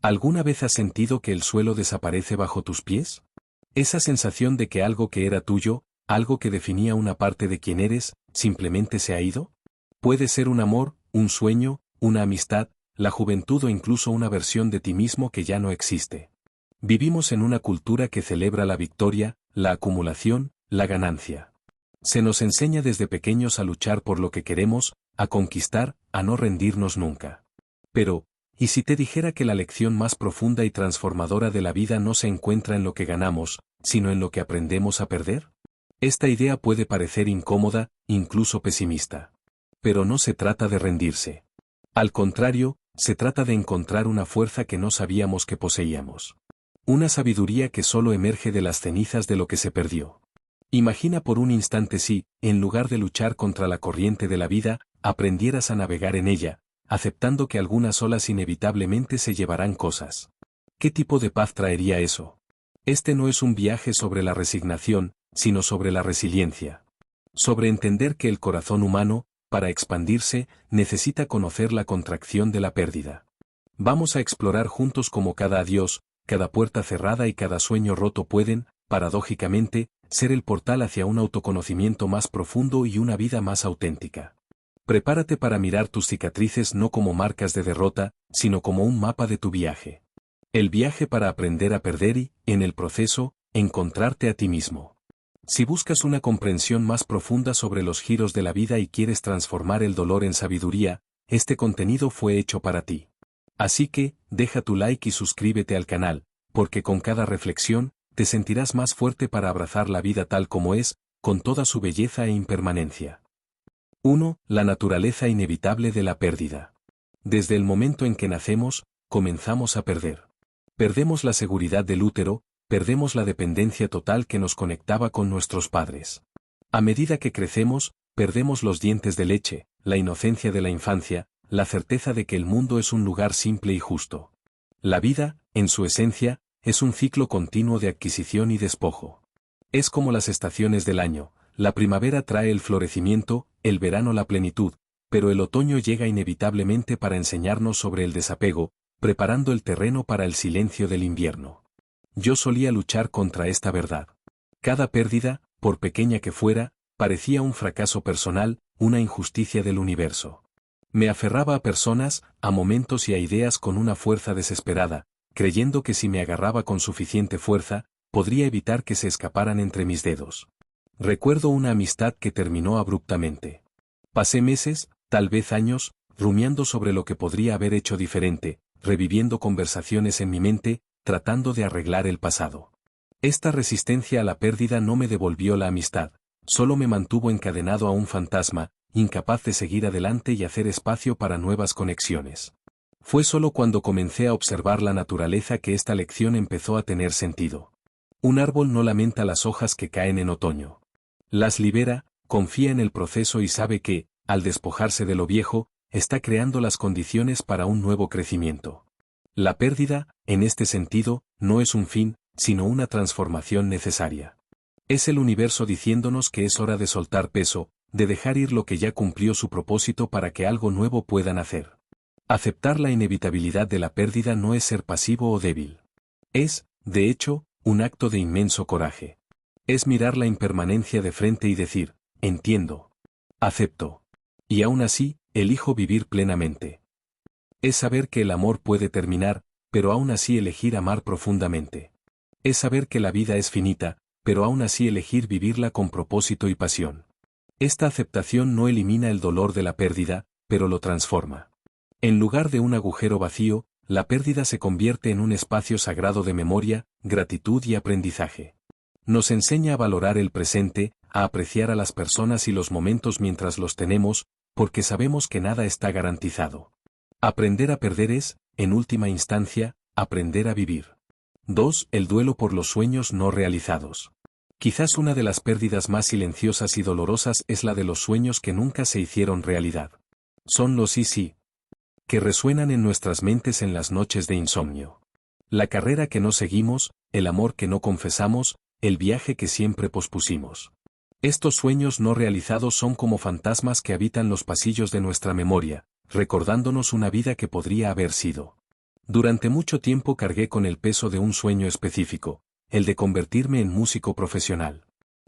¿Alguna vez has sentido que el suelo desaparece bajo tus pies? Esa sensación de que algo que era tuyo, algo que definía una parte de quién eres, simplemente se ha ido. Puede ser un amor, un sueño, una amistad, la juventud o incluso una versión de ti mismo que ya no existe. Vivimos en una cultura que celebra la victoria, la acumulación, la ganancia. Se nos enseña desde pequeños a luchar por lo que queremos, a conquistar, a no rendirnos nunca. Pero, ¿y si te dijera que la lección más profunda y transformadora de la vida no se encuentra en lo que ganamos, sino en lo que aprendemos a perder? Esta idea puede parecer incómoda, incluso pesimista. Pero no se trata de rendirse. Al contrario, se trata de encontrar una fuerza que no sabíamos que poseíamos. Una sabiduría que solo emerge de las cenizas de lo que se perdió. Imagina por un instante si, en lugar de luchar contra la corriente de la vida, aprendieras a navegar en ella, aceptando que algunas olas inevitablemente se llevarán cosas. ¿Qué tipo de paz traería eso? Este no es un viaje sobre la resignación, sino sobre la resiliencia. Sobre entender que el corazón humano, para expandirse, necesita conocer la contracción de la pérdida. Vamos a explorar juntos cómo cada adiós, cada puerta cerrada y cada sueño roto pueden, paradójicamente, ser el portal hacia un autoconocimiento más profundo y una vida más auténtica. Prepárate para mirar tus cicatrices no como marcas de derrota, sino como un mapa de tu viaje. El viaje para aprender a perder y, en el proceso, encontrarte a ti mismo. Si buscas una comprensión más profunda sobre los giros de la vida y quieres transformar el dolor en sabiduría, este contenido fue hecho para ti. Así que, deja tu like y suscríbete al canal, porque con cada reflexión, te sentirás más fuerte para abrazar la vida tal como es, con toda su belleza e impermanencia. 1. La naturaleza inevitable de la pérdida. Desde el momento en que nacemos, comenzamos a perder. Perdemos la seguridad del útero, perdemos la dependencia total que nos conectaba con nuestros padres. A medida que crecemos, perdemos los dientes de leche, la inocencia de la infancia, la certeza de que el mundo es un lugar simple y justo. La vida, en su esencia, es un ciclo continuo de adquisición y despojo. Es como las estaciones del año, la primavera trae el florecimiento, el verano la plenitud, pero el otoño llega inevitablemente para enseñarnos sobre el desapego, preparando el terreno para el silencio del invierno. Yo solía luchar contra esta verdad. Cada pérdida, por pequeña que fuera, parecía un fracaso personal, una injusticia del universo. Me aferraba a personas, a momentos y a ideas con una fuerza desesperada, creyendo que si me agarraba con suficiente fuerza, podría evitar que se escaparan entre mis dedos. Recuerdo una amistad que terminó abruptamente. Pasé meses, tal vez años, rumiando sobre lo que podría haber hecho diferente, reviviendo conversaciones en mi mente, tratando de arreglar el pasado. Esta resistencia a la pérdida no me devolvió la amistad, solo me mantuvo encadenado a un fantasma, incapaz de seguir adelante y hacer espacio para nuevas conexiones. Fue solo cuando comencé a observar la naturaleza que esta lección empezó a tener sentido. Un árbol no lamenta las hojas que caen en otoño. Las libera, confía en el proceso y sabe que, al despojarse de lo viejo, está creando las condiciones para un nuevo crecimiento. La pérdida, en este sentido, no es un fin, sino una transformación necesaria. Es el universo diciéndonos que es hora de soltar peso, de dejar ir lo que ya cumplió su propósito para que algo nuevo pueda nacer. Aceptar la inevitabilidad de la pérdida no es ser pasivo o débil. Es, de hecho, un acto de inmenso coraje. Es mirar la impermanencia de frente y decir, entiendo. Acepto. Y aún así, elijo vivir plenamente. Es saber que el amor puede terminar, pero aún así elegir amar profundamente. Es saber que la vida es finita, pero aún así elegir vivirla con propósito y pasión. Esta aceptación no elimina el dolor de la pérdida, pero lo transforma. En lugar de un agujero vacío, la pérdida se convierte en un espacio sagrado de memoria, gratitud y aprendizaje. Nos enseña a valorar el presente, a apreciar a las personas y los momentos mientras los tenemos, porque sabemos que nada está garantizado. Aprender a perder es, en última instancia, aprender a vivir. 2. El duelo por los sueños no realizados. Quizás una de las pérdidas más silenciosas y dolorosas es la de los sueños que nunca se hicieron realidad. Son los sí, que resuenan en nuestras mentes en las noches de insomnio. La carrera que no seguimos, el amor que no confesamos, el viaje que siempre pospusimos. Estos sueños no realizados son como fantasmas que habitan los pasillos de nuestra memoria, recordándonos una vida que podría haber sido. Durante mucho tiempo cargué con el peso de un sueño específico, el de convertirme en músico profesional.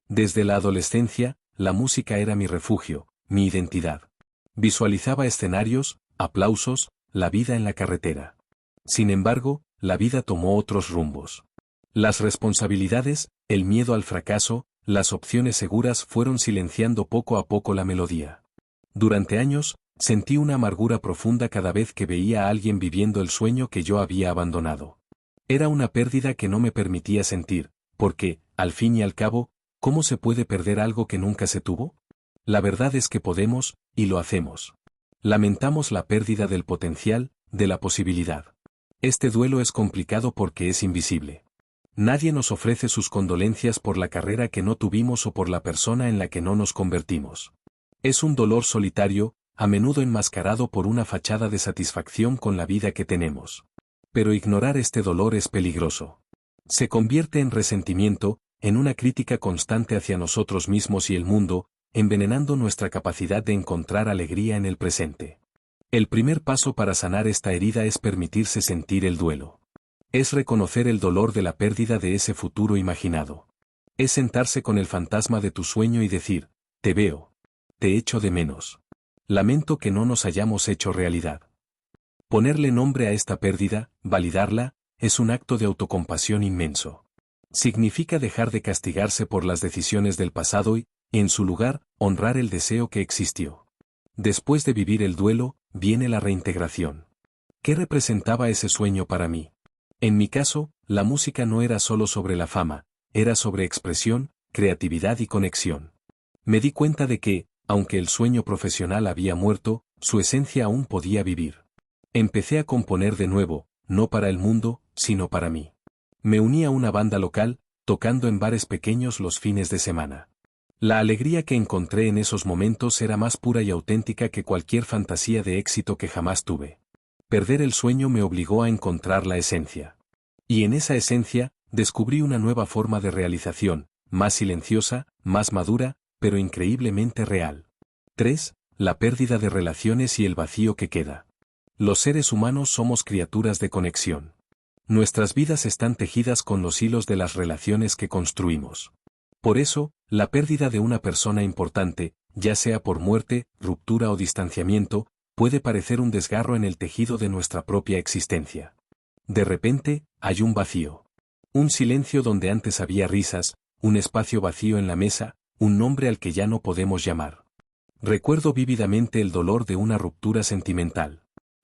Desde la adolescencia, la música era mi refugio, mi identidad. Visualizaba escenarios, aplausos, la vida en la carretera. Sin embargo, la vida tomó otros rumbos. Las responsabilidades, el miedo al fracaso, las opciones seguras fueron silenciando poco a poco la melodía. Durante años, sentí una amargura profunda cada vez que veía a alguien viviendo el sueño que yo había abandonado. Era una pérdida que no me permitía sentir, porque, al fin y al cabo, ¿cómo se puede perder algo que nunca se tuvo? La verdad es que podemos, y lo hacemos. Lamentamos la pérdida del potencial, de la posibilidad. Este duelo es complicado porque es invisible. Nadie nos ofrece sus condolencias por la carrera que no tuvimos o por la persona en la que no nos convertimos. Es un dolor solitario, a menudo enmascarado por una fachada de satisfacción con la vida que tenemos. Pero ignorar este dolor es peligroso. Se convierte en resentimiento, en una crítica constante hacia nosotros mismos y el mundo, envenenando nuestra capacidad de encontrar alegría en el presente. El primer paso para sanar esta herida es permitirse sentir el duelo. Es reconocer el dolor de la pérdida de ese futuro imaginado. Es sentarse con el fantasma de tu sueño y decir, te veo. Te echo de menos. Lamento que no nos hayamos hecho realidad. Ponerle nombre a esta pérdida, validarla, es un acto de autocompasión inmenso. Significa dejar de castigarse por las decisiones del pasado y, en su lugar, honrar el deseo que existió. Después de vivir el duelo, viene la reintegración. ¿Qué representaba ese sueño para mí? En mi caso, la música no era solo sobre la fama, era sobre expresión, creatividad y conexión. Me di cuenta de que, aunque el sueño profesional había muerto, su esencia aún podía vivir. Empecé a componer de nuevo, no para el mundo, sino para mí. Me uní a una banda local, tocando en bares pequeños los fines de semana. La alegría que encontré en esos momentos era más pura y auténtica que cualquier fantasía de éxito que jamás tuve. Perder el sueño me obligó a encontrar la esencia. Y en esa esencia, descubrí una nueva forma de realización, más silenciosa, más madura, pero increíblemente real. 3. La pérdida de relaciones y el vacío que queda. Los seres humanos somos criaturas de conexión. Nuestras vidas están tejidas con los hilos de las relaciones que construimos. Por eso, la pérdida de una persona importante, ya sea por muerte, ruptura o distanciamiento, puede parecer un desgarro en el tejido de nuestra propia existencia. De repente, hay un vacío. Un silencio donde antes había risas, un espacio vacío en la mesa, un nombre al que ya no podemos llamar. Recuerdo vívidamente el dolor de una ruptura sentimental.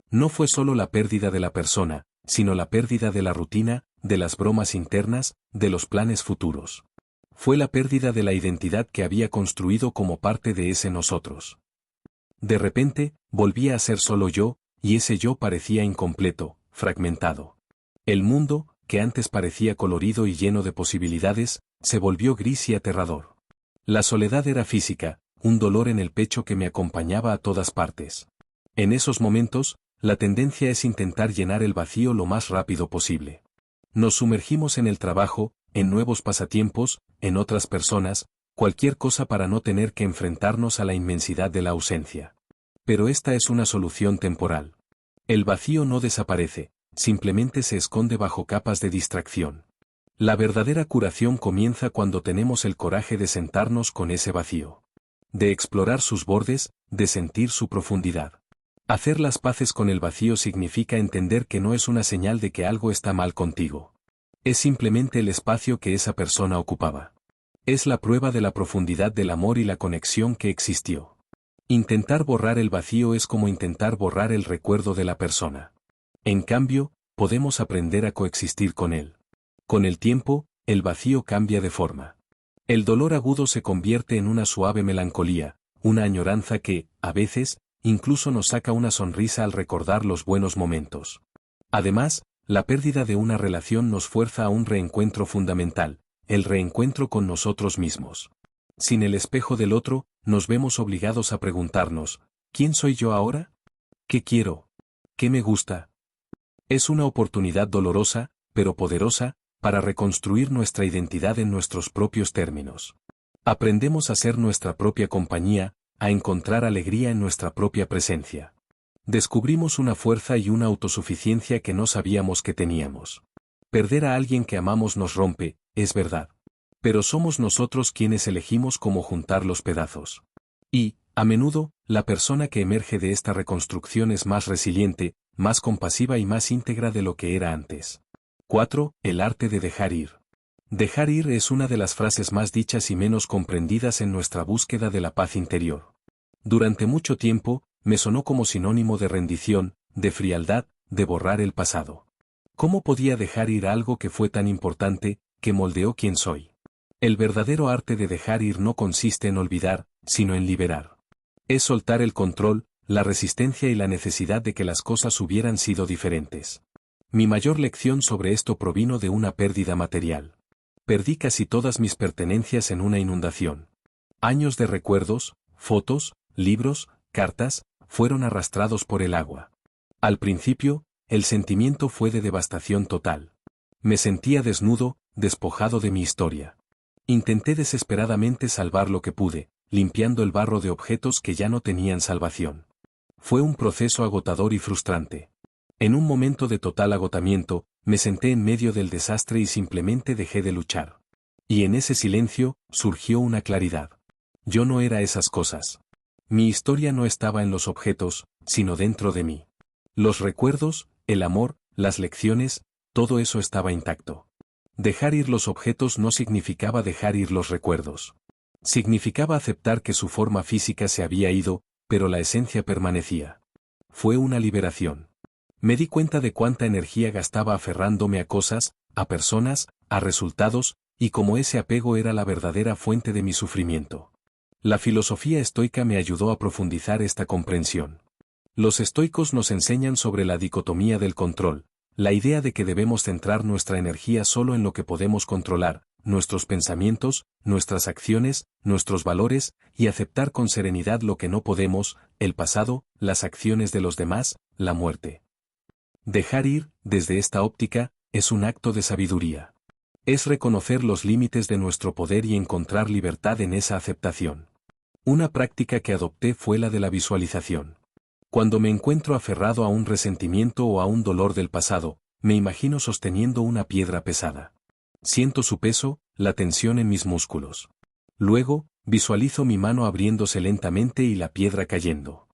No fue solo la pérdida de la persona, sino la pérdida de la rutina, de las bromas internas, de los planes futuros. Fue la pérdida de la identidad que había construido como parte de ese nosotros. De repente, volvía a ser solo yo, y ese yo parecía incompleto, fragmentado. El mundo, que antes parecía colorido y lleno de posibilidades, se volvió gris y aterrador. La soledad era física, un dolor en el pecho que me acompañaba a todas partes. En esos momentos, la tendencia es intentar llenar el vacío lo más rápido posible. Nos sumergimos en el trabajo, en nuevos pasatiempos, en otras personas, cualquier cosa para no tener que enfrentarnos a la inmensidad de la ausencia. Pero esta es una solución temporal. El vacío no desaparece, simplemente se esconde bajo capas de distracción. La verdadera curación comienza cuando tenemos el coraje de sentarnos con ese vacío. De explorar sus bordes, de sentir su profundidad. Hacer las paces con el vacío significa entender que no es una señal de que algo está mal contigo. Es simplemente el espacio que esa persona ocupaba. Es la prueba de la profundidad del amor y la conexión que existió. Intentar borrar el vacío es como intentar borrar el recuerdo de la persona. En cambio, podemos aprender a coexistir con él. Con el tiempo, el vacío cambia de forma. El dolor agudo se convierte en una suave melancolía, una añoranza que, a veces, incluso nos saca una sonrisa al recordar los buenos momentos. Además, la pérdida de una relación nos fuerza a un reencuentro fundamental, el reencuentro con nosotros mismos. Sin el espejo del otro, nos vemos obligados a preguntarnos, ¿quién soy yo ahora? ¿Qué quiero? ¿Qué me gusta? Es una oportunidad dolorosa, pero poderosa, para reconstruir nuestra identidad en nuestros propios términos. Aprendemos a ser nuestra propia compañía, a encontrar alegría en nuestra propia presencia. Descubrimos una fuerza y una autosuficiencia que no sabíamos que teníamos. Perder a alguien que amamos nos rompe, es verdad. Pero somos nosotros quienes elegimos cómo juntar los pedazos. Y, a menudo, la persona que emerge de esta reconstrucción es más resiliente, más compasiva y más íntegra de lo que era antes. 4. El arte de dejar ir. Dejar ir es una de las frases más dichas y menos comprendidas en nuestra búsqueda de la paz interior. Durante mucho tiempo, me sonó como sinónimo de rendición, de frialdad, de borrar el pasado. ¿Cómo podía dejar ir algo que fue tan importante, que moldeó quién soy? El verdadero arte de dejar ir no consiste en olvidar, sino en liberar. Es soltar el control, la resistencia y la necesidad de que las cosas hubieran sido diferentes. Mi mayor lección sobre esto provino de una pérdida material. Perdí casi todas mis pertenencias en una inundación. Años de recuerdos, fotos, libros, cartas, fueron arrastrados por el agua. Al principio, el sentimiento fue de devastación total. Me sentía desnudo, despojado de mi historia. Intenté desesperadamente salvar lo que pude, limpiando el barro de objetos que ya no tenían salvación. Fue un proceso agotador y frustrante. En un momento de total agotamiento, me senté en medio del desastre y simplemente dejé de luchar. Y en ese silencio, surgió una claridad. Yo no era esas cosas. Mi historia no estaba en los objetos, sino dentro de mí. Los recuerdos, el amor, las lecciones, todo eso estaba intacto. Dejar ir los objetos no significaba dejar ir los recuerdos. Significaba aceptar que su forma física se había ido, pero la esencia permanecía. Fue una liberación. Me di cuenta de cuánta energía gastaba aferrándome a cosas, a personas, a resultados, y cómo ese apego era la verdadera fuente de mi sufrimiento. La filosofía estoica me ayudó a profundizar esta comprensión. Los estoicos nos enseñan sobre la dicotomía del control, la idea de que debemos centrar nuestra energía solo en lo que podemos controlar, nuestros pensamientos, nuestras acciones, nuestros valores, y aceptar con serenidad lo que no podemos, el pasado, las acciones de los demás, la muerte. Dejar ir, desde esta óptica, es un acto de sabiduría. Es reconocer los límites de nuestro poder y encontrar libertad en esa aceptación. Una práctica que adopté fue la de la visualización. Cuando me encuentro aferrado a un resentimiento o a un dolor del pasado, me imagino sosteniendo una piedra pesada. Siento su peso, la tensión en mis músculos. Luego, visualizo mi mano abriéndose lentamente y la piedra cayendo.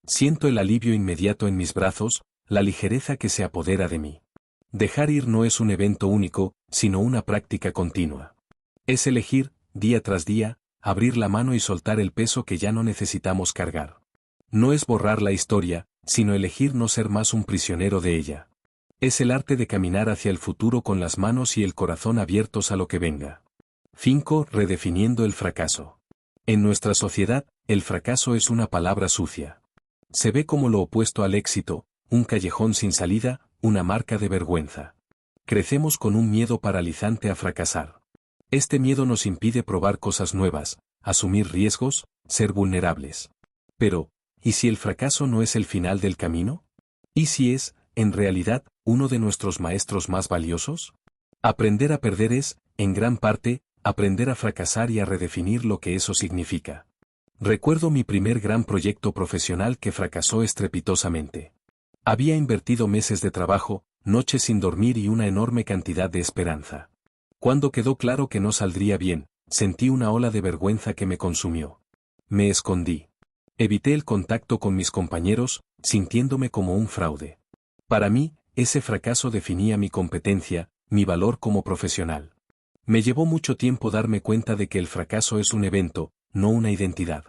Siento el alivio inmediato en mis brazos, la ligereza que se apodera de mí. Dejar ir no es un evento único, sino una práctica continua. Es elegir, día tras día, abrir la mano y soltar el peso que ya no necesitamos cargar. No es borrar la historia, sino elegir no ser más un prisionero de ella. Es el arte de caminar hacia el futuro con las manos y el corazón abiertos a lo que venga. 5. Redefiniendo el fracaso. En nuestra sociedad, el fracaso es una palabra sucia. Se ve como lo opuesto al éxito, un callejón sin salida, una marca de vergüenza. Crecemos con un miedo paralizante a fracasar. Este miedo nos impide probar cosas nuevas, asumir riesgos, ser vulnerables. Pero, ¿y si el fracaso no es el final del camino? ¿Y si es, en realidad, uno de nuestros maestros más valiosos? Aprender a perder es, en gran parte, aprender a fracasar y a redefinir lo que eso significa. Recuerdo mi primer gran proyecto profesional que fracasó estrepitosamente. Había invertido meses de trabajo, noches sin dormir y una enorme cantidad de esperanza. Cuando quedó claro que no saldría bien, sentí una ola de vergüenza que me consumió. Me escondí. Evité el contacto con mis compañeros, sintiéndome como un fraude. Para mí, ese fracaso definía mi competencia, mi valor como profesional. Me llevó mucho tiempo darme cuenta de que el fracaso es un evento, no una identidad.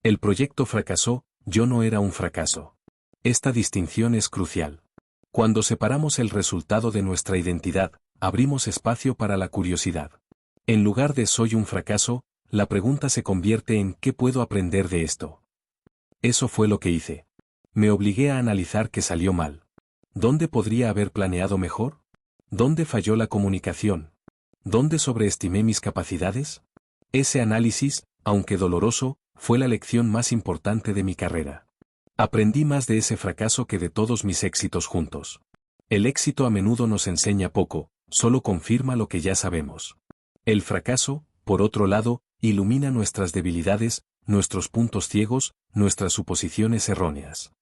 El proyecto fracasó, yo no era un fracaso. Esta distinción es crucial. Cuando separamos el resultado de nuestra identidad, abrimos espacio para la curiosidad. En lugar de soy un fracaso, la pregunta se convierte en ¿qué puedo aprender de esto? Eso fue lo que hice. Me obligué a analizar qué salió mal. ¿Dónde podría haber planeado mejor? ¿Dónde falló la comunicación? ¿Dónde sobreestimé mis capacidades? Ese análisis, aunque doloroso, fue la lección más importante de mi carrera. Aprendí más de ese fracaso que de todos mis éxitos juntos. El éxito a menudo nos enseña poco, solo confirma lo que ya sabemos. El fracaso, por otro lado, ilumina nuestras debilidades, nuestros puntos ciegos, nuestras suposiciones erróneas.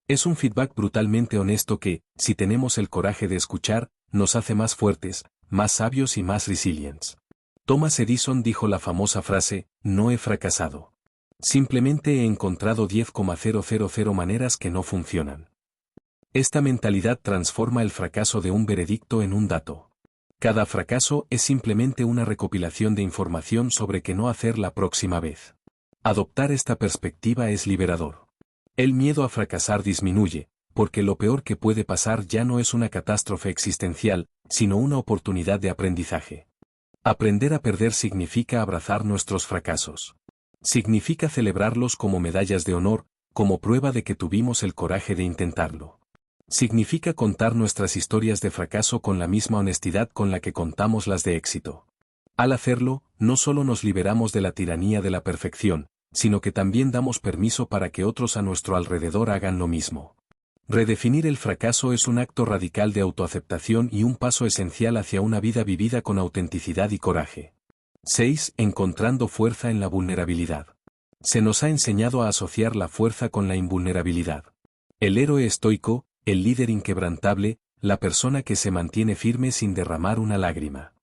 Es un feedback brutalmente honesto que, si tenemos el coraje de escuchar, nos hace más fuertes, más sabios y más resilientes. Thomas Edison dijo la famosa frase, no he fracasado. Simplemente he encontrado 10,000 maneras que no funcionan. Esta mentalidad transforma el fracaso de un veredicto en un dato. Cada fracaso es simplemente una recopilación de información sobre qué no hacer la próxima vez. Adoptar esta perspectiva es liberador. El miedo a fracasar disminuye, porque lo peor que puede pasar ya no es una catástrofe existencial, sino una oportunidad de aprendizaje. Aprender a perder significa abrazar nuestros fracasos. Significa celebrarlos como medallas de honor, como prueba de que tuvimos el coraje de intentarlo. Significa contar nuestras historias de fracaso con la misma honestidad con la que contamos las de éxito. Al hacerlo, no solo nos liberamos de la tiranía de la perfección, sino que también damos permiso para que otros a nuestro alrededor hagan lo mismo. Redefinir el fracaso es un acto radical de autoaceptación y un paso esencial hacia una vida vivida con autenticidad y coraje. 6. Encontrando fuerza en la vulnerabilidad. Se nos ha enseñado a asociar la fuerza con la invulnerabilidad. El héroe estoico, el líder inquebrantable, la persona que se mantiene firme sin derramar una lágrima.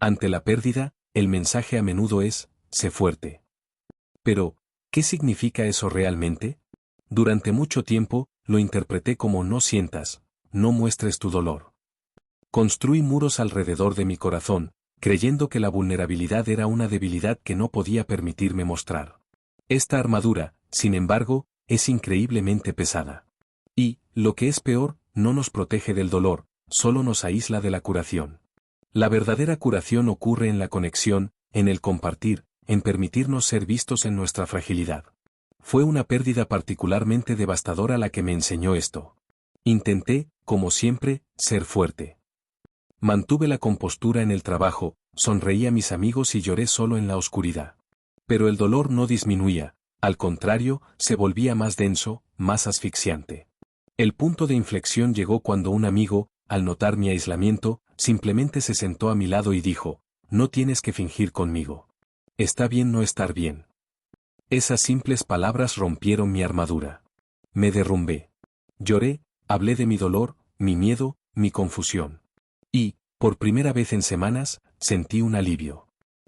Ante la pérdida, el mensaje a menudo es, sé fuerte. Pero, ¿qué significa eso realmente? Durante mucho tiempo, lo interpreté como no sientas, no muestres tu dolor. Construí muros alrededor de mi corazón, creyendo que la vulnerabilidad era una debilidad que no podía permitirme mostrar. Esta armadura, sin embargo, es increíblemente pesada. Y, lo que es peor, no nos protege del dolor, solo nos aísla de la curación. La verdadera curación ocurre en la conexión, en el compartir, en permitirnos ser vistos en nuestra fragilidad. Fue una pérdida particularmente devastadora la que me enseñó esto. Intenté, como siempre, ser fuerte. Mantuve la compostura en el trabajo, sonreí a mis amigos y lloré solo en la oscuridad. Pero el dolor no disminuía, al contrario, se volvía más denso, más asfixiante. El punto de inflexión llegó cuando un amigo, al notar mi aislamiento, simplemente se sentó a mi lado y dijo, no tienes que fingir conmigo. Está bien no estar bien. Esas simples palabras rompieron mi armadura. Me derrumbé. Lloré, hablé de mi dolor, mi miedo, mi confusión. Y, por primera vez en semanas, sentí un alivio.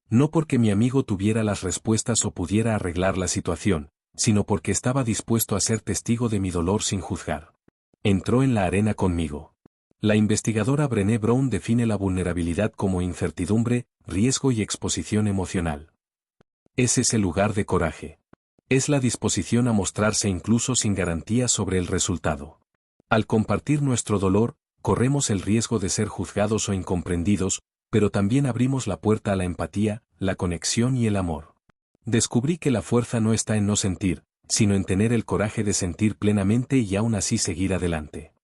No porque mi amigo tuviera las respuestas o pudiera arreglar la situación, sino porque estaba dispuesto a ser testigo de mi dolor sin juzgar. Entró en la arena conmigo. La investigadora Brené Brown define la vulnerabilidad como incertidumbre, riesgo y exposición emocional. Es ese lugar de coraje. Es la disposición a mostrarse incluso sin garantía sobre el resultado. Al compartir nuestro dolor, corremos el riesgo de ser juzgados o incomprendidos, pero también abrimos la puerta a la empatía, la conexión y el amor. Descubrí que la fuerza no está en no sentir, sino en tener el coraje de sentir plenamente y aún así seguir adelante.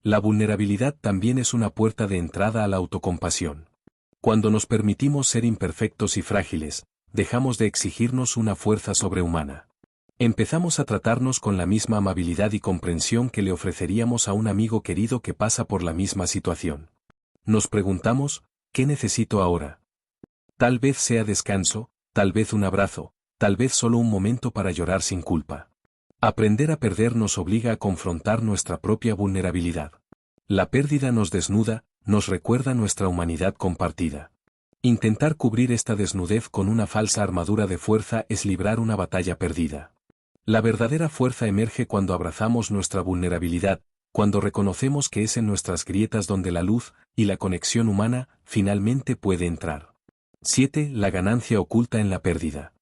La vulnerabilidad también es una puerta de entrada a la autocompasión. Cuando nos permitimos ser imperfectos y frágiles, dejamos de exigirnos una fuerza sobrehumana. Empezamos a tratarnos con la misma amabilidad y comprensión que le ofreceríamos a un amigo querido que pasa por la misma situación. Nos preguntamos, ¿qué necesito ahora? Tal vez sea descanso, tal vez un abrazo, tal vez solo un momento para llorar sin culpa. Aprender a perder nos obliga a confrontar nuestra propia vulnerabilidad. La pérdida nos desnuda, nos recuerda nuestra humanidad compartida. Intentar cubrir esta desnudez con una falsa armadura de fuerza es librar una batalla perdida. La verdadera fuerza emerge cuando abrazamos nuestra vulnerabilidad, cuando reconocemos que es en nuestras grietas donde la luz y la conexión humana finalmente puede entrar. 7. La ganancia oculta en la pérdida.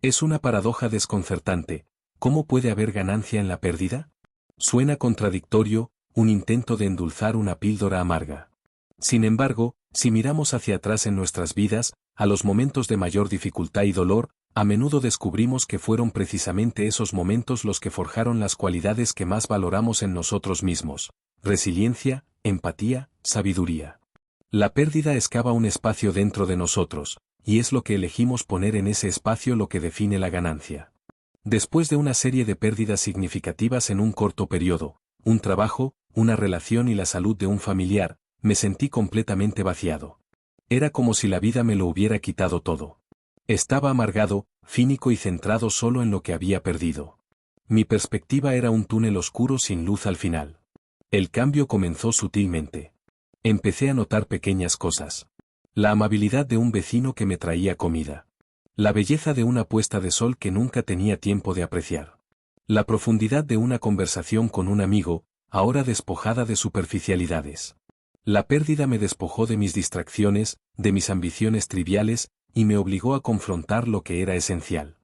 Es una paradoja desconcertante. ¿Cómo puede haber ganancia en la pérdida? Suena contradictorio, un intento de endulzar una píldora amarga. Sin embargo, si miramos hacia atrás en nuestras vidas, a los momentos de mayor dificultad y dolor, a menudo descubrimos que fueron precisamente esos momentos los que forjaron las cualidades que más valoramos en nosotros mismos: resiliencia, empatía, sabiduría. La pérdida excava un espacio dentro de nosotros, y es lo que elegimos poner en ese espacio lo que define la ganancia. Después de una serie de pérdidas significativas en un corto periodo, un trabajo, una relación y la salud de un familiar, me sentí completamente vaciado. Era como si la vida me lo hubiera quitado todo. Estaba amargado, cínico y centrado solo en lo que había perdido. Mi perspectiva era un túnel oscuro sin luz al final. El cambio comenzó sutilmente. Empecé a notar pequeñas cosas. La amabilidad de un vecino que me traía comida. La belleza de una puesta de sol que nunca tenía tiempo de apreciar. La profundidad de una conversación con un amigo, ahora despojada de superficialidades. La pérdida me despojó de mis distracciones, de mis ambiciones triviales, y me obligó a confrontar lo que era esencial.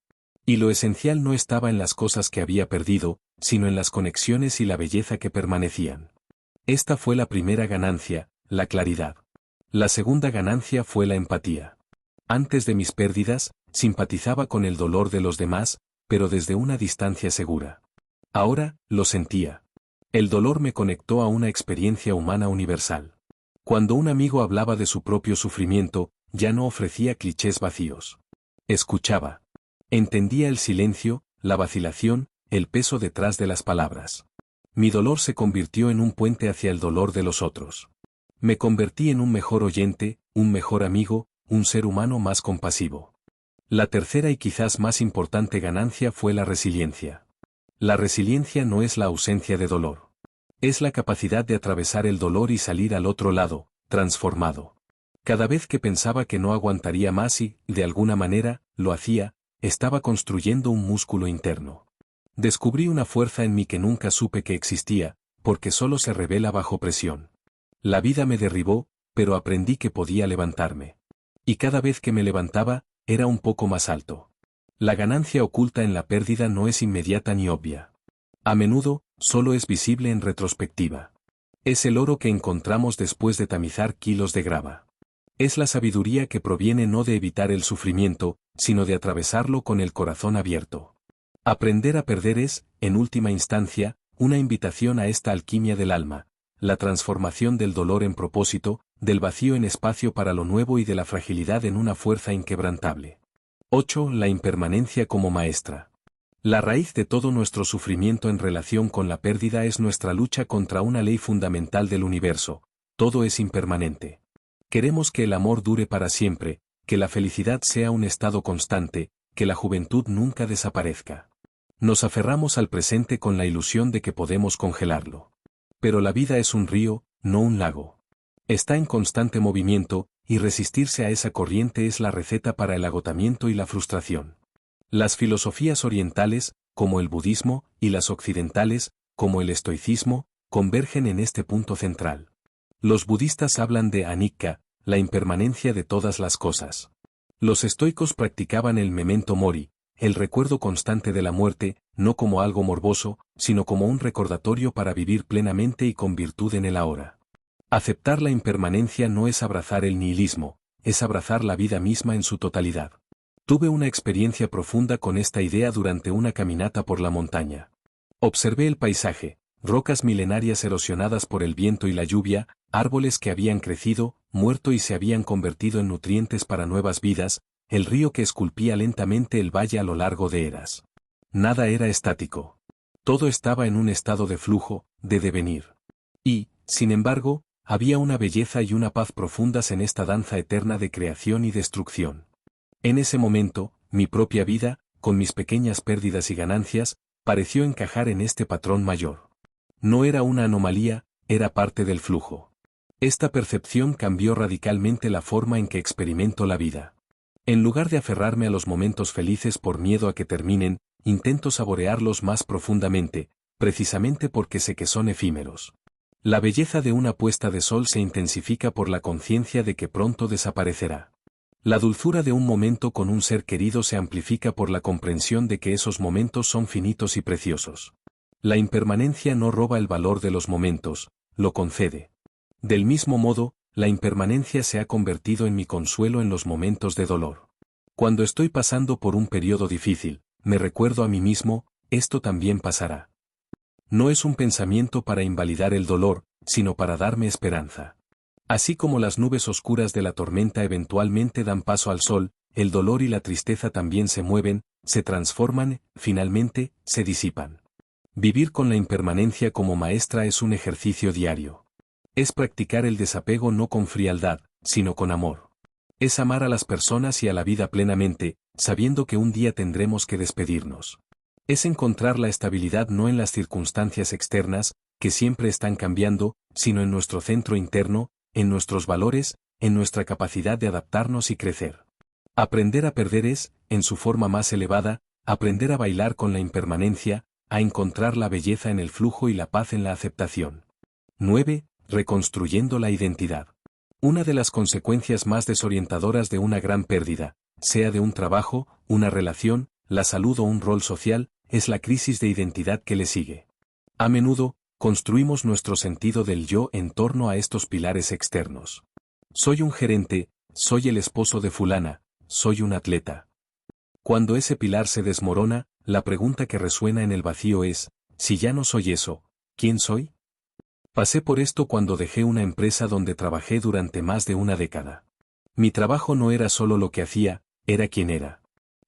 Y lo esencial no estaba en las cosas que había perdido, sino en las conexiones y la belleza que permanecían. Esta fue la primera ganancia, la claridad. La segunda ganancia fue la empatía. Antes de mis pérdidas, simpatizaba con el dolor de los demás, pero desde una distancia segura. Ahora, lo sentía. El dolor me conectó a una experiencia humana universal. Cuando un amigo hablaba de su propio sufrimiento, ya no ofrecía clichés vacíos. Escuchaba. Entendía el silencio, la vacilación, el peso detrás de las palabras. Mi dolor se convirtió en un puente hacia el dolor de los otros. Me convertí en un mejor oyente, un mejor amigo, un ser humano más compasivo. La tercera y quizás más importante ganancia fue la resiliencia. La resiliencia no es la ausencia de dolor. Es la capacidad de atravesar el dolor y salir al otro lado, transformado. Cada vez que pensaba que no aguantaría más y, de alguna manera, lo hacía, estaba construyendo un músculo interno. Descubrí una fuerza en mí que nunca supe que existía, porque solo se revela bajo presión. La vida me derribó, pero aprendí que podía levantarme. Y cada vez que me levantaba, era un poco más alto. La ganancia oculta en la pérdida no es inmediata ni obvia. A menudo, solo es visible en retrospectiva. Es el oro que encontramos después de tamizar kilos de grava. Es la sabiduría que proviene no de evitar el sufrimiento, sino de atravesarlo con el corazón abierto. Aprender a perder es, en última instancia, una invitación a esta alquimia del alma, la transformación del dolor en propósito, del vacío en espacio para lo nuevo y de la fragilidad en una fuerza inquebrantable. 8. La impermanencia como maestra. La raíz de todo nuestro sufrimiento en relación con la pérdida es nuestra lucha contra una ley fundamental del universo: todo es impermanente. Queremos que el amor dure para siempre, que la felicidad sea un estado constante, que la juventud nunca desaparezca. Nos aferramos al presente con la ilusión de que podemos congelarlo. Pero la vida es un río, no un lago. Está en constante movimiento, y resistirse a esa corriente es la receta para el agotamiento y la frustración. Las filosofías orientales, como el budismo, y las occidentales, como el estoicismo, convergen en este punto central. Los budistas hablan de anicca, la impermanencia de todas las cosas. Los estoicos practicaban el memento mori, el recuerdo constante de la muerte, no como algo morboso, sino como un recordatorio para vivir plenamente y con virtud en el ahora. Aceptar la impermanencia no es abrazar el nihilismo, es abrazar la vida misma en su totalidad. Tuve una experiencia profunda con esta idea durante una caminata por la montaña. Observé el paisaje, rocas milenarias erosionadas por el viento y la lluvia, árboles que habían crecido, muerto y se habían convertido en nutrientes para nuevas vidas, el río que esculpía lentamente el valle a lo largo de eras. Nada era estático. Todo estaba en un estado de flujo, de devenir. Y, sin embargo, había una belleza y una paz profundas en esta danza eterna de creación y destrucción. En ese momento, mi propia vida, con mis pequeñas pérdidas y ganancias, pareció encajar en este patrón mayor. No era una anomalía, era parte del flujo. Esta percepción cambió radicalmente la forma en que experimento la vida. En lugar de aferrarme a los momentos felices por miedo a que terminen, intento saborearlos más profundamente, precisamente porque sé que son efímeros. La belleza de una puesta de sol se intensifica por la conciencia de que pronto desaparecerá. La dulzura de un momento con un ser querido se amplifica por la comprensión de que esos momentos son finitos y preciosos. La impermanencia no roba el valor de los momentos, lo concede. Del mismo modo, la impermanencia se ha convertido en mi consuelo en los momentos de dolor. Cuando estoy pasando por un periodo difícil, me recuerdo a mí mismo: esto también pasará. No es un pensamiento para invalidar el dolor, sino para darme esperanza. Así como las nubes oscuras de la tormenta eventualmente dan paso al sol, el dolor y la tristeza también se mueven, se transforman, finalmente, se disipan. Vivir con la impermanencia como maestra es un ejercicio diario. Es practicar el desapego no con frialdad, sino con amor. Es amar a las personas y a la vida plenamente, sabiendo que un día tendremos que despedirnos. Es encontrar la estabilidad no en las circunstancias externas, que siempre están cambiando, sino en nuestro centro interno, en nuestros valores, en nuestra capacidad de adaptarnos y crecer. Aprender a perder es, en su forma más elevada, aprender a bailar con la impermanencia, a encontrar la belleza en el flujo y la paz en la aceptación. 9. Reconstruyendo la identidad. Una de las consecuencias más desorientadoras de una gran pérdida, sea de un trabajo, una relación, la salud o un rol social, es la crisis de identidad que le sigue. A menudo, construimos nuestro sentido del yo en torno a estos pilares externos. Soy un gerente, soy el esposo de fulana, soy un atleta. Cuando ese pilar se desmorona, la pregunta que resuena en el vacío es, si ya no soy eso, ¿quién soy? Pasé por esto cuando dejé una empresa donde trabajé durante más de una década. Mi trabajo no era solo lo que hacía, era quien era.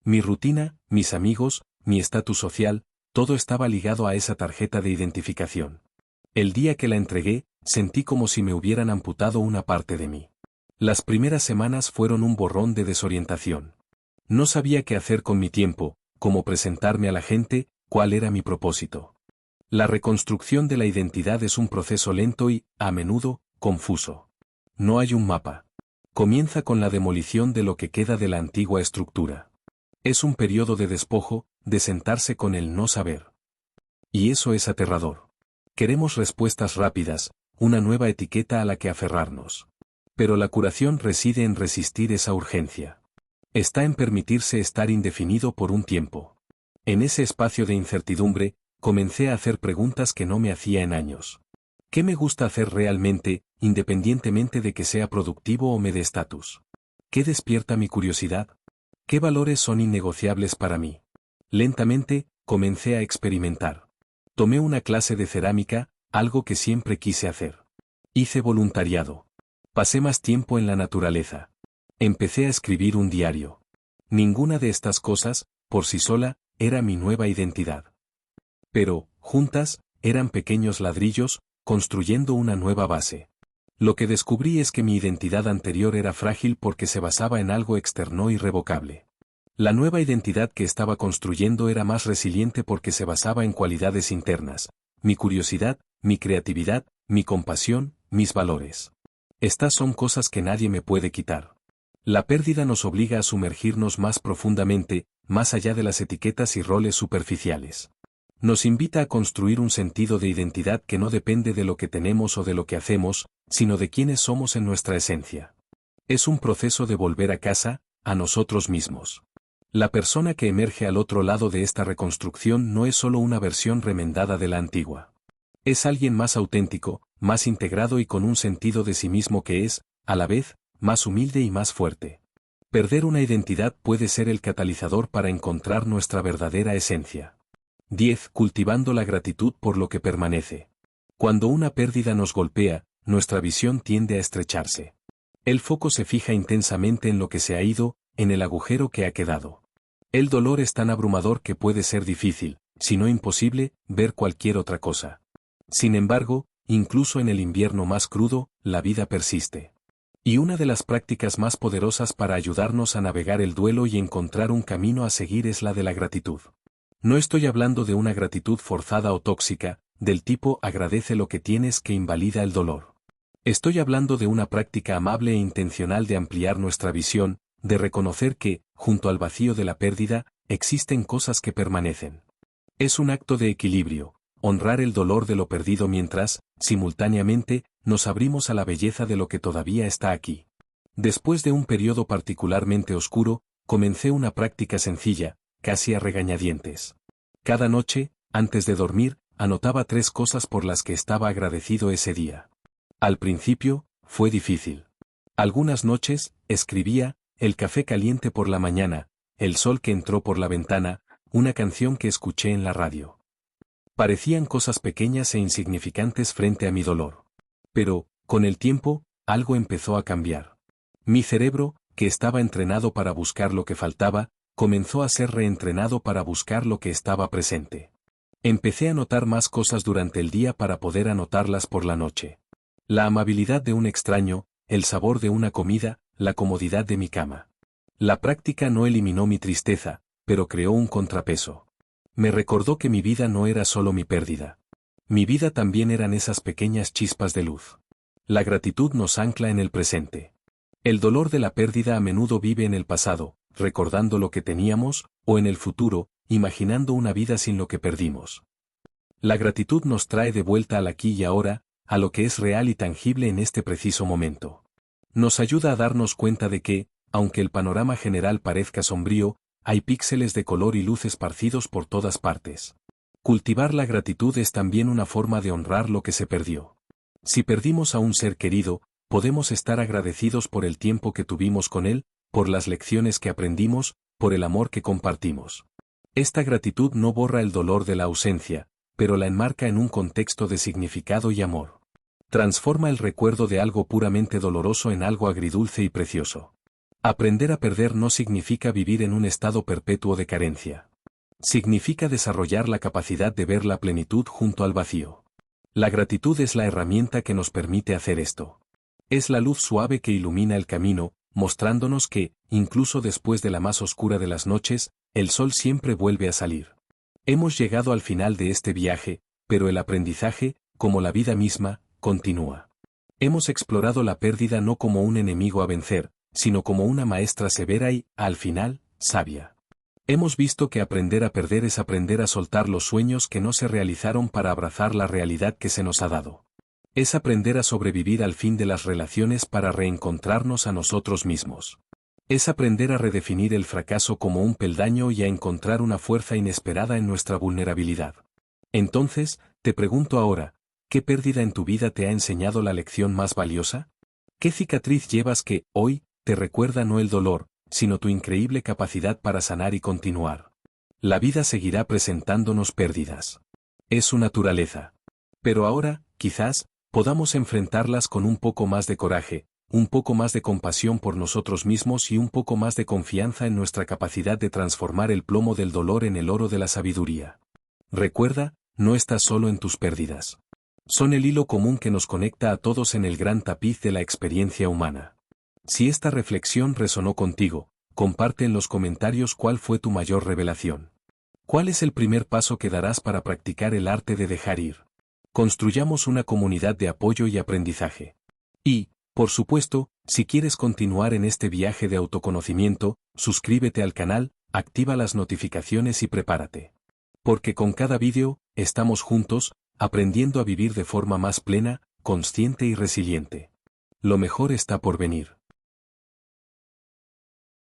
Mi rutina, mis amigos, mi estatus social, todo estaba ligado a esa tarjeta de identificación. El día que la entregué, sentí como si me hubieran amputado una parte de mí. Las primeras semanas fueron un borrón de desorientación. No sabía qué hacer con mi tiempo, cómo presentarme a la gente, cuál era mi propósito. La reconstrucción de la identidad es un proceso lento y, a menudo, confuso. No hay un mapa. Comienza con la demolición de lo que queda de la antigua estructura. Es un periodo de despojo, de sentarse con el no saber. Y eso es aterrador. Queremos respuestas rápidas, una nueva etiqueta a la que aferrarnos. Pero la curación reside en resistir esa urgencia. Está en permitirse estar indefinido por un tiempo. En ese espacio de incertidumbre, comencé a hacer preguntas que no me hacía en años. ¿Qué me gusta hacer realmente, independientemente de que sea productivo o me dé estatus? ¿Qué despierta mi curiosidad? ¿Qué valores son innegociables para mí? Lentamente, comencé a experimentar. Tomé una clase de cerámica, algo que siempre quise hacer. Hice voluntariado. Pasé más tiempo en la naturaleza. Empecé a escribir un diario. Ninguna de estas cosas, por sí sola, era mi nueva identidad. Pero, juntas, eran pequeños ladrillos, construyendo una nueva base. Lo que descubrí es que mi identidad anterior era frágil porque se basaba en algo externo irrevocable. La nueva identidad que estaba construyendo era más resiliente porque se basaba en cualidades internas, mi curiosidad, mi creatividad, mi compasión, mis valores. Estas son cosas que nadie me puede quitar. La pérdida nos obliga a sumergirnos más profundamente, más allá de las etiquetas y roles superficiales. Nos invita a construir un sentido de identidad que no depende de lo que tenemos o de lo que hacemos, sino de quiénes somos en nuestra esencia. Es un proceso de volver a casa, a nosotros mismos. La persona que emerge al otro lado de esta reconstrucción no es solo una versión remendada de la antigua. Es alguien más auténtico, más integrado y con un sentido de sí mismo que es, a la vez, más humilde y más fuerte. Perder una identidad puede ser el catalizador para encontrar nuestra verdadera esencia. 10. Cultivando la gratitud por lo que permanece. Cuando una pérdida nos golpea, nuestra visión tiende a estrecharse. El foco se fija intensamente en lo que se ha ido, en el agujero que ha quedado. El dolor es tan abrumador que puede ser difícil, si no imposible, ver cualquier otra cosa. Sin embargo, incluso en el invierno más crudo, la vida persiste. Y una de las prácticas más poderosas para ayudarnos a navegar el duelo y encontrar un camino a seguir es la de la gratitud. No estoy hablando de una gratitud forzada o tóxica, del tipo agradece lo que tienes que invalida el dolor. Estoy hablando de una práctica amable e intencional de ampliar nuestra visión, de reconocer que, junto al vacío de la pérdida, existen cosas que permanecen. Es un acto de equilibrio, honrar el dolor de lo perdido mientras, simultáneamente, nos abrimos a la belleza de lo que todavía está aquí. Después de un periodo particularmente oscuro, comencé una práctica sencilla, casi a regañadientes. Cada noche, antes de dormir, anotaba 3 cosas por las que estaba agradecido ese día. Al principio, fue difícil. Algunas noches, escribía, el café caliente por la mañana, el sol que entró por la ventana, una canción que escuché en la radio. Parecían cosas pequeñas e insignificantes frente a mi dolor. Pero, con el tiempo, algo empezó a cambiar. Mi cerebro, que estaba entrenado para buscar lo que faltaba, comenzó a ser reentrenado para buscar lo que estaba presente. Empecé a notar más cosas durante el día para poder anotarlas por la noche. La amabilidad de un extraño, el sabor de una comida, la comodidad de mi cama. La práctica no eliminó mi tristeza, pero creó un contrapeso. Me recordó que mi vida no era solo mi pérdida. Mi vida también eran esas pequeñas chispas de luz. La gratitud nos ancla en el presente. El dolor de la pérdida a menudo vive en el pasado, recordando lo que teníamos, o en el futuro, imaginando una vida sin lo que perdimos. La gratitud nos trae de vuelta al aquí y ahora, a lo que es real y tangible en este preciso momento. Nos ayuda a darnos cuenta de que, aunque el panorama general parezca sombrío, hay píxeles de color y luz esparcidos por todas partes. Cultivar la gratitud es también una forma de honrar lo que se perdió. Si perdimos a un ser querido, podemos estar agradecidos por el tiempo que tuvimos con él, por las lecciones que aprendimos, por el amor que compartimos. Esta gratitud no borra el dolor de la ausencia, pero la enmarca en un contexto de significado y amor. Transforma el recuerdo de algo puramente doloroso en algo agridulce y precioso. Aprender a perder no significa vivir en un estado perpetuo de carencia. Significa desarrollar la capacidad de ver la plenitud junto al vacío. La gratitud es la herramienta que nos permite hacer esto. Es la luz suave que ilumina el camino, mostrándonos que, incluso después de la más oscura de las noches, el sol siempre vuelve a salir. Hemos llegado al final de este viaje, pero el aprendizaje, como la vida misma, continúa. Hemos explorado la pérdida no como un enemigo a vencer, sino como una maestra severa y, al final, sabia. Hemos visto que aprender a perder es aprender a soltar los sueños que no se realizaron para abrazar la realidad que se nos ha dado. Es aprender a sobrevivir al fin de las relaciones para reencontrarnos a nosotros mismos. Es aprender a redefinir el fracaso como un peldaño y a encontrar una fuerza inesperada en nuestra vulnerabilidad. Entonces, te pregunto ahora, ¿qué pérdida en tu vida te ha enseñado la lección más valiosa? ¿Qué cicatriz llevas que, hoy, te recuerda no el dolor, sino tu increíble capacidad para sanar y continuar? La vida seguirá presentándonos pérdidas. Es su naturaleza. Pero ahora, quizás, podamos enfrentarlas con un poco más de coraje, un poco más de compasión por nosotros mismos y un poco más de confianza en nuestra capacidad de transformar el plomo del dolor en el oro de la sabiduría. Recuerda, no estás solo en tus pérdidas. Son el hilo común que nos conecta a todos en el gran tapiz de la experiencia humana. Si esta reflexión resonó contigo, comparte en los comentarios cuál fue tu mayor revelación. ¿Cuál es el primer paso que darás para practicar el arte de dejar ir? Construyamos una comunidad de apoyo y aprendizaje. Y, por supuesto, si quieres continuar en este viaje de autoconocimiento, suscríbete al canal, activa las notificaciones y prepárate. Porque con cada vídeo, estamos juntos, aprendiendo a vivir de forma más plena, consciente y resiliente. Lo mejor está por venir.